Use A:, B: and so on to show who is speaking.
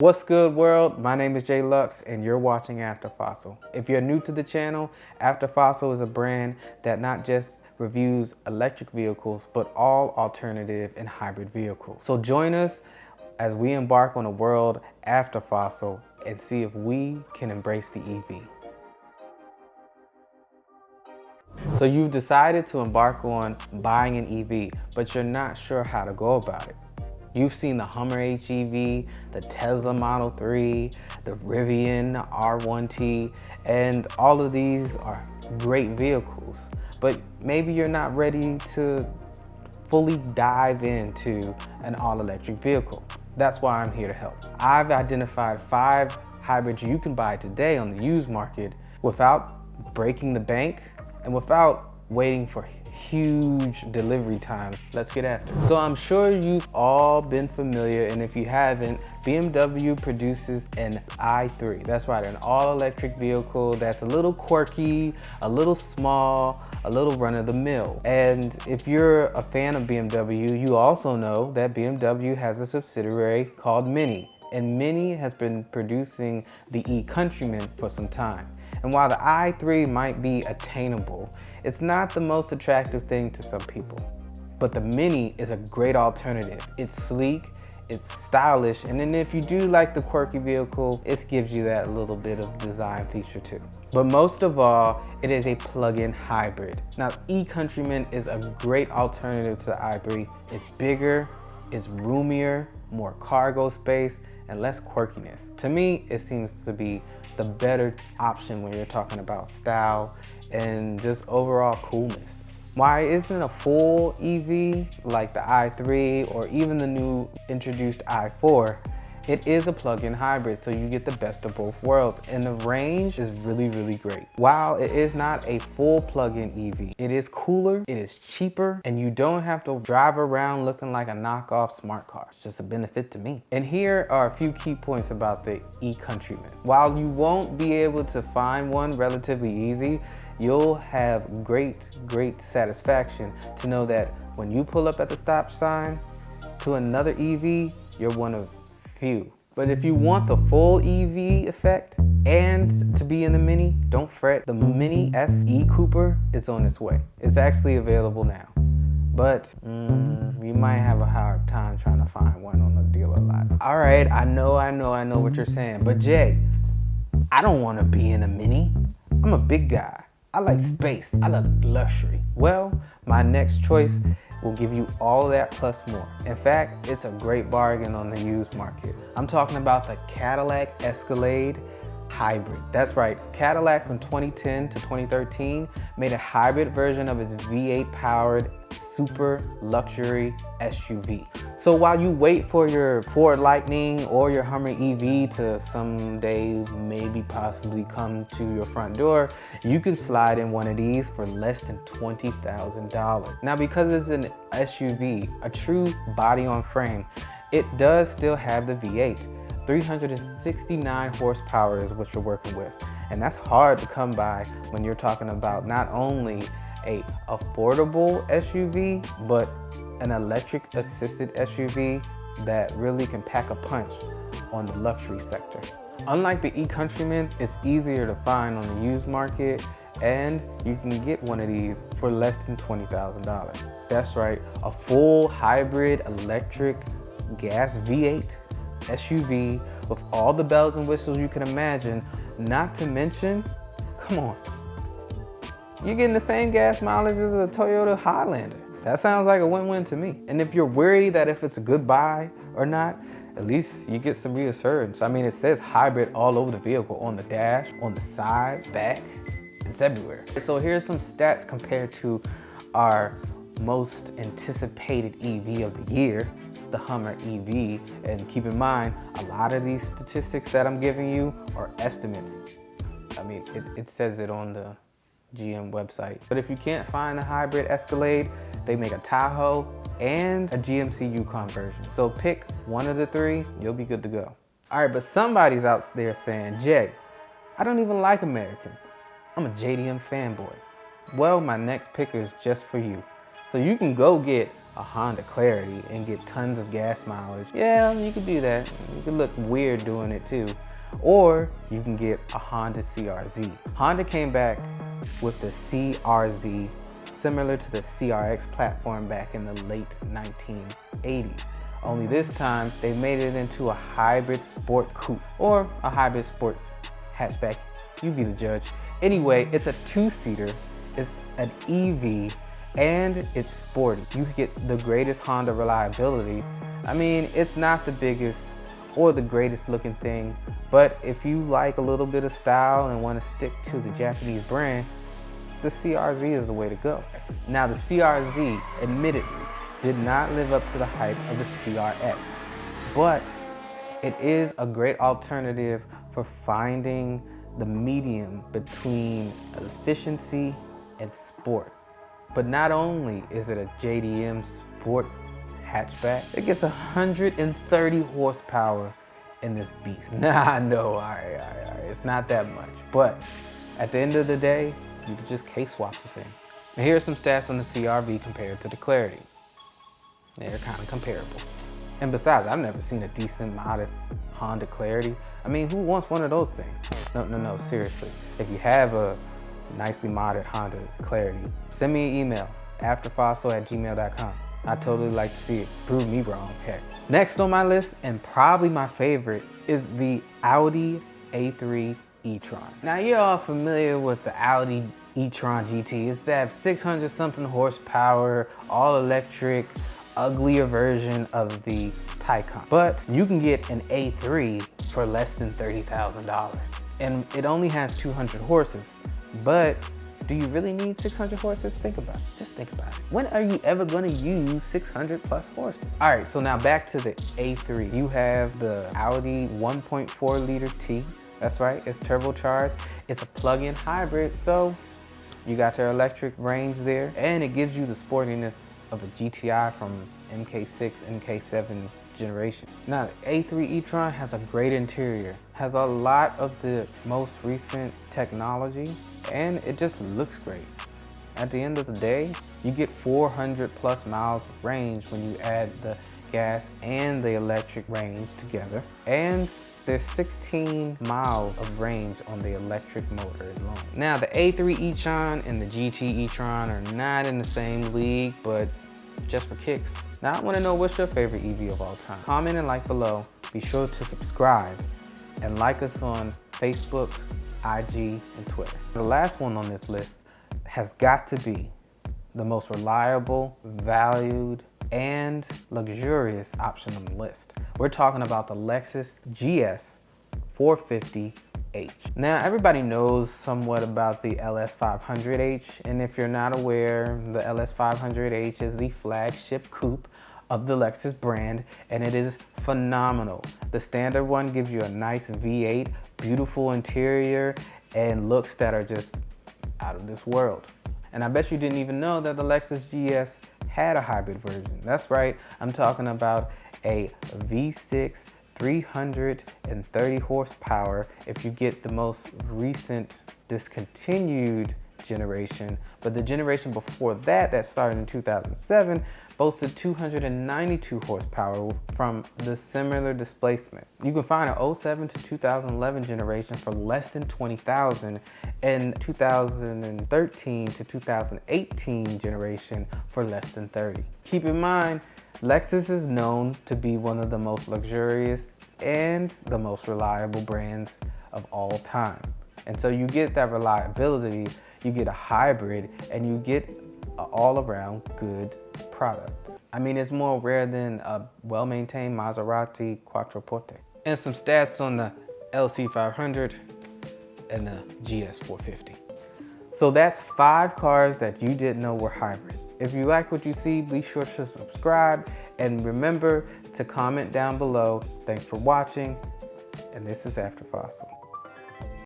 A: What's good, world? My name is Jay Lux and you're watching After Fossil. If you're new to the channel, After Fossil is a brand that not just reviews electric vehicles, but all alternative and hybrid vehicles. So join us as we embark on a world after fossil and see if we can embrace the EV. So you've decided to embark on buying an EV, but you're not sure how to go about it. You've seen the Hummer HEV, the Tesla Model 3, the Rivian R1T, and all of these are great vehicles. But maybe you're not ready to fully dive into an all-electric vehicle. That's why I'm here to help. I've identified 5 hybrids you can buy today on the used market without breaking the bank and without waiting for huge delivery times. Let's get after it. So I'm sure you've all been familiar, and if you haven't, BMW produces an i3. That's right, an all-electric vehicle that's a little quirky, a little small, a little run-of-the-mill. And if you're a fan of BMW, you also know that BMW has a subsidiary called Mini. And Mini has been producing the e-Countryman for some time. And while the i3 might be attainable, it's not the most attractive thing to some people. But the Mini is a great alternative. It's sleek, it's stylish, and then if you do like the quirky vehicle, it gives you that little bit of design feature too. But most of all, it is a plug-in hybrid. Now, e-Countryman is a great alternative to the i3. It's bigger, it's roomier, more cargo space, and less quirkiness. To me, it seems to be the better option when you're talking about style and just overall coolness. Why isn't a full EV like the i3 or even the new introduced i4? It is a plug-in hybrid, so you get the best of both worlds, and the range is really great. While it is not a full plug-in EV, it is cooler, it is cheaper, and you don't have to drive around looking like a knockoff smart car. It's just a benefit to me. And here are a few key points about the e-Countryman. While you won't be able to find one relatively easy, you'll have great satisfaction to know that when you pull up at the stop sign to another EV, you're one of few. But if you want the full EV effect and to be in the Mini, don't fret. The Mini SE Cooper is on its way. It's actually available now. But you might have a hard time trying to find one on the dealer lot. All right, I know what you're saying. But Jay, I don't want to be in a Mini. I'm a big guy. I like space. I like luxury. Well, my next choice will give you all that plus more. In fact, it's a great bargain on the used market. I'm talking about the Cadillac Escalade hybrid. That's right, Cadillac from 2010 to 2013 made a hybrid version of its V8 powered super luxury SUV. So while you wait for your Ford Lightning or your Hummer EV to someday maybe possibly come to your front door, you can slide in one of these for less than $20,000. Now, because it's an SUV, a true body on frame, it does still have the V8. 369 horsepower is what you're working with. And that's hard to come by when you're talking about not only a affordable SUV, but an electric assisted SUV that really can pack a punch on the luxury sector. Unlike the e-Countryman, it's easier to find on the used market, and you can get one of these for less than $20,000. That's right, a full hybrid electric gas V8 SUV with all the bells and whistles you can imagine, not to mention, come on, you're getting the same gas mileage as a Toyota Highlander. That sounds like a win-win to me. And if you're worried that if it's a good buy or not, at least you get some reassurance. I mean, it says hybrid all over the vehicle, on the dash, on the side, back, it's everywhere. So here's some stats compared to our most anticipated EV of the year, the Hummer EV. And keep in mind, a lot of these statistics that I'm giving you are estimates. I mean, it says it on the GM website. But if you can't find a hybrid Escalade, they make a Tahoe and a GMC Yukon version. So pick one of the 3, you'll be good to go. All right, but somebody's out there saying, Jay, I don't even like Americans. I'm a JDM fanboy. Well, my next pick is just for you. So you can go get a Honda Clarity and get tons of gas mileage, yeah, you could do that. You could look weird doing it too. Or you can get a Honda CRZ. Honda came back with the CRZ, similar to the CRX platform back in the late 1980s. Only this time, they made it into a hybrid sport coupe or a hybrid sports hatchback. You be the judge. Anyway, it's a two-seater, it's an EV, and it's sporty. You get the greatest Honda reliability. I mean, it's not the biggest or the greatest looking thing, but if you like a little bit of style and want to stick to the Japanese brand, the CRZ is the way to go. Now the CRZ, admittedly, did not live up to the hype of the CRX, but it is a great alternative for finding the medium between efficiency and sport. But not only is it a JDM sport hatchback, it gets 130 horsepower in this beast. Nah, I know, all right, it's not that much, but at the end of the day, you can just case swap the thing. Now here are some stats on the CR-V compared to the Clarity. They're kind of comparable. And besides, I've never seen a decent modded Honda Clarity. I mean, who wants one of those things? No, seriously. If you have a nicely modded Honda Clarity, send me an email, afterfossil@gmail.com. I'd totally like to see it. Prove me wrong, heck. Next on my list, and probably my favorite, is the Audi A3 Etron. Now you're all familiar with the Audi E-tron GT. It's that 600 something horsepower, all electric, uglier version of the Taycan. But you can get an A3 for less than $30,000. And it only has 200 horses. But do you really need 600 horses? Think about it, just think about it. When are you ever gonna use 600 plus horses? All right, so now back to the A3. You have the Audi 1.4 liter T. That's right, it's turbocharged. It's a plug-in hybrid, so you got your electric range there, and it gives you the sportiness of a GTI from MK6, MK7 generation. Now, the A3 e-tron has a great interior, has a lot of the most recent technology, and it just looks great. At the end of the day, you get 400 plus miles of range when you add the gas and the electric range together, and there's 16 miles of range on the electric motor alone. Now, the A3 e-tron and the GT e-tron are not in the same league, but just for kicks. Now, I wanna know what's your favorite EV of all time. Comment and like below. Be sure to subscribe and like us on Facebook, IG, and Twitter. The last one on this list has got to be the most reliable, valued, and luxurious option on the list. We're talking about the Lexus GS450H. Now, everybody knows somewhat about the LS500H, and if you're not aware, the LS500H is the flagship coupe of the Lexus brand, and it is phenomenal. The standard one gives you a nice V8, beautiful interior, and looks that are just out of this world. And I bet you didn't even know that the Lexus GS had a hybrid version. That's right, I'm talking about a V6 330 horsepower if you get the most recent discontinued generation, but the generation before that, that started in 2007, boasted 292 horsepower from the similar displacement. You can find an 07 to 2011 generation for less than 20,000 and 2013 to 2018 generation for less than 30. Keep in mind, Lexus is known to be one of the most luxurious and the most reliable brands of all time. And so you get that reliability, you get a hybrid, and you get an all-around good product. I mean, it's more rare than a well-maintained Maserati Quattroporte. And some stats on the LC500 and the GS450. So that's 5 cars that you didn't know were hybrid. If you like what you see, be sure to subscribe and remember to comment down below. Thanks for watching, and this is After Fossil.